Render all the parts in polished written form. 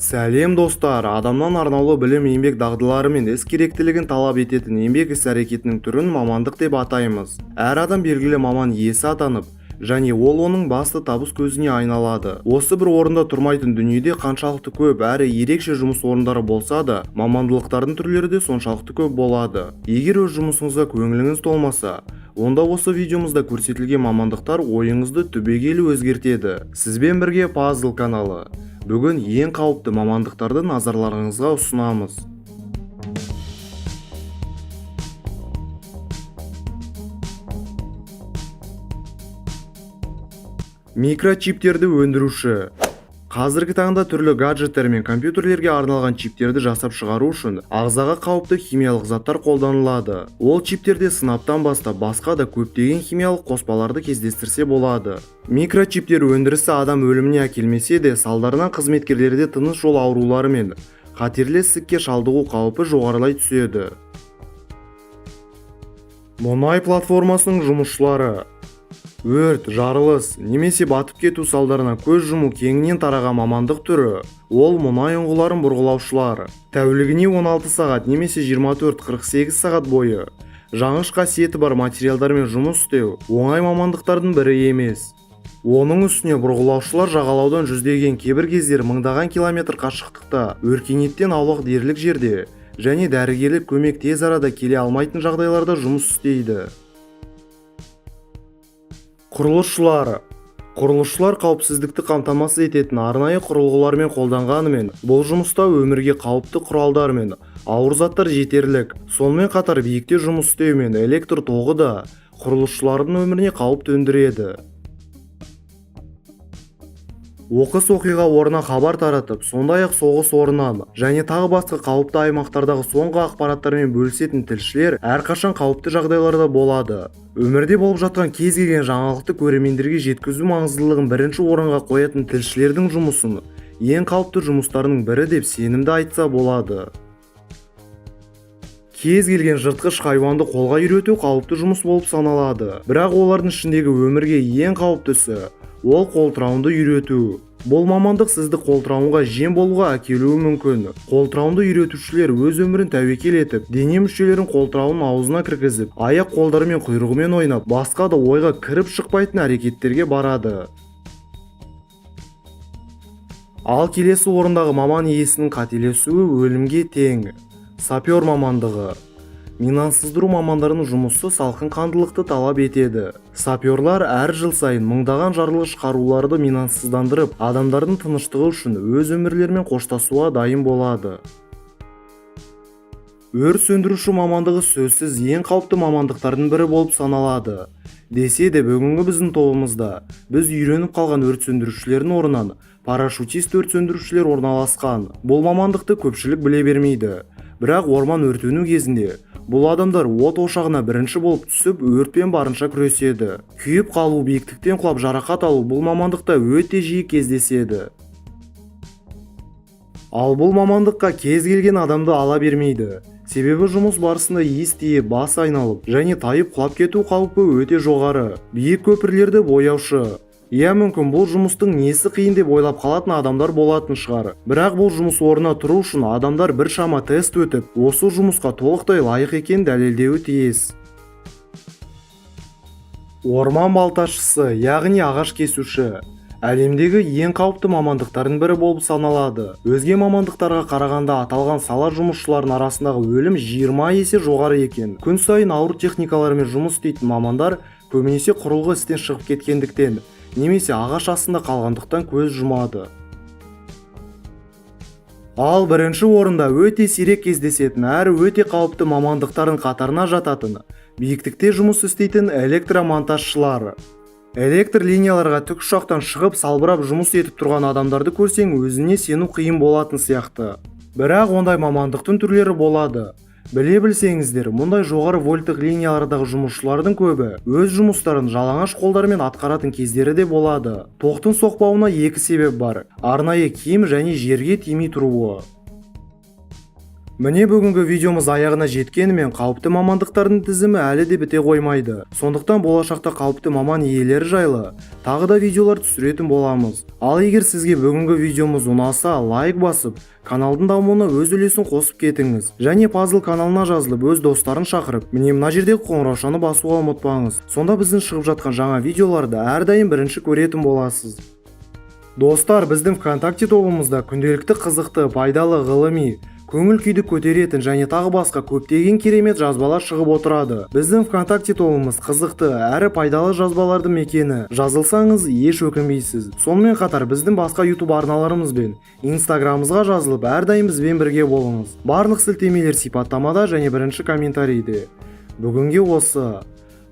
Сәлем достар, адамнан арнаулы білім еңбек дағдылары мен іс керектілігін талап ететін еңбек іс-әрекетінің түрін мамандық деп атаймыз. Әр адам белгілі маман иесі атанып, және ол оның басты табыс көзіне айналады. Осы бір орында тұрмайтын дүниеде қаншалықты көп әрі ерекше жұмыс орындары болса да, мамандылықтардың түрлері де соншалықты көп болады. Егер өз жұмысыңызға көңіліңіз толмаса, онда осы видеомызда көрсетілген мамандықтар ойыңызды түбегейлі өзгертеді. Сізбен бірге Puzzle каналы. Бүгін ең қауіпті мамандықтарды назарларыңызға ұсынамыз. Микрочиптерді өндіруші. Қазіргі таңда түрлі гаджеттер мен компьютерлерге арналған чиптерді жасап шығару үшін ағзаға қауіпті химиялық заттар қолданылады. Ол чиптерде сынаптан бастап басқа да көптеген химиялық қоспаларды кездестірсе болады. Микрочиптер өндірісі адам өліміне әкелмесе де, салдарынан қызметкерлерде тыныс жол аурулары мен қатерлі ісікке шалдығу қаупі жоғарылай түседі. Мұнай платформасының жұмысшылары. Өрт, жарылыс, немесе батып кету салдарынан көз жұму кеңінен тараған мамандық түрі. Ол мұнай ұңғыларын бұрғылаушылар. Тәулігіне 16 сағат немесе 24-48 сағат бойы жаңғыш қасиеті бар материалдармен жұмыс істеу оңай мамандықтардың бірі емес. Оның үстіне бұрғылаушылар жағалаудан жүздеген, кейбір кездер мыңдаған километр қашықтықта, өркениеттен аулақ дерлік жерде және дәрігерлік көмек тез арада келе алмайтын жағдайларда жұмыс істейді. Құрылысшылар. Құрылысшылар қауіпсіздікті қамтамасыз ететін арнайы құрылғылармен қолданғанымен, бұл жұмыста өмірге қауіпті құралдар мен ауыр заттар жетерлік. Сонымен қатар биікте жұмыс істеу мен электр тоғы да құрылысшылардың өміріне қауіп төндіреді. Оқыс оқиға орнына хабар таратып, сондай-ақ соғыс орнынан және тағы басқа қауіпті аймақтардағы соңғы ақпараттармен бөлісетін тілшілер әрқашан қауіпті жағдайларда болады. Өмірде болып жатқан кез келген жаңалықты көрермендерге жеткізу маңыздылығын бірінші орынға қоятын тілшілердің жұмысын ең қауіпті жұмыстарының бірі деп сенімді айтса болады. Кез келген жыртқыш хайуанды қолға үйрету қауіпті жұмыс болып саналады. Бірақ олардың ішіндегі өмірге ең қауіптісі ол қолтырауынды үйрету. Бұл мамандық сізді қолтырауынға жем болуға әкелуі мүмкін. Қолтырауынды үйретушілер өз өмірін тәуекел етіп, дене мүшелерін қолтырауын аузына кіргізіп, аяқ қолдары мен құйрығымен ойнап, басқа да ойға кіріп шықпайтын әрекеттерге барады. Ал келесі орындағы маман иесінің қателесуі өлімге тең. Сапер мамандығы. Минасыздыру мамандарының жұмысы салқын қандылықты талап етеді. Саперлар әр жыл сайын мыңдаған жарылғыш қаруларды минасыздандырып, адамдардың тыныштығы үшін өз өмірлерімен қоштасуға дайын болады. Өрт сөндіруші мамандығы сөзсіз ең қауіпті мамандықтардың бірі болып саналады. Десе де бүгінгі біздің тобымызда біз үйреніп қалған өрт сөндірушілердің орнынан парашютист өрт сөндірушілер орналасқан. Бұл мамандықты көпшілік біле бермейді. Бірақ орман өртену кезінде бұл адамдар от ошағына бірінші болып түсіп, өртпен барынша күреседі. Күйіп қалу, биіктіктен құлап жарақат алу бұл мамандықта өте жиі кездеседі. Ал бұл мамандыққа кез келген адамды ала бермейді. Себебі жұмыс барысында ес тиіп, бас айналып және тайып құлап кету қаупі өте жоғары. Биік көпірлерді бояушы. Мүмкін бұл жұмыстың несі қиын деп ойлап қалатын адамдар болатын шығар. Бірақ бұл жұмыс орнына тұру үшін адамдар біршама тест өтіп, осы жұмысқа толықтай лайық екенін дәлелдеуі тиіс. Орман балташысы, яғни ағаш кесуші. Әлемдегі ең қауіпті мамандықтардың бірі болып саналады. Өзге мамандықтарға қарағанда аталған сала жұмысшыларының арасындағы өлім 20 есе жоғары екен. Күн сайын ауыр техникалармен жұмыс істейтін мамандар көбінесе құрылғы істен шығып кеткендіктен немесе ағаш астында қалғандықтан көз жұмады. Ал бірінші орында өте сирек кездесетін әрі өте қауіпті мамандықтардың қатарына жататын биіктікте жұмыс істейтін электромонтажшылар. Электр линияларға тікұшақтан шығып салбырап жұмыс етіп тұрған адамдарды көрсең өзіне сену қиын болатын сияқты. Бірақ ондай мамандықтың түрлері болады. Біле білсеңіздер, мұндай жоғары вольттық линиялардағы жұмысшылардың көбі өз жұмыстарын жалаңаш қолдармен атқаратын кездері де болады. Тоқтың соқпауына екі себеп бар: арнайы киім және жерге тимей тұруы. Міне бүгінгі видеомыз аяғына жеткенімен қауіпті мамандықтардың тізімі әлі де біте қоймайды. Сондықтан болашақта қауіпті маман иелері жайлы тағы да видеолар түсіретін боламыз. Ал егер сізге бүгінгі видеомыз ұнаса, лайк басып, каналдың дамуына өз үлесін қосып кетіңіз. Және Пазл каналына жазылып, өз достарын шақырып, міне мына жердегі қоңыраушаны басуға ұмытпаңыз. Сонда біздің шығып жатқан жаңа видеоларды әрдайым бірінші көретін боласыз. Достар, біздің ВКонтакте тобымызда күнделікті қызықты, пайдалы, ғылыми, көңіл күйді көтеретін және тағы басқа көптеген керемет жазбалар шығып отырады. Біздің ВКонтакте тобымыз қызықты әрі пайдалы жазбаларды мекені. Жазылсаңыз еш өкінбейсіз. Сонымен қатар біздің басқа YouTube арналарымыз бен Инстаграмымызға жазылып, әрдайым бізбен бірге болыңыз. Барлық сілтемелер сипаттамада және бірінші комментарийде. Бүгінге осы.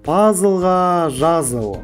Пазлға жазыл.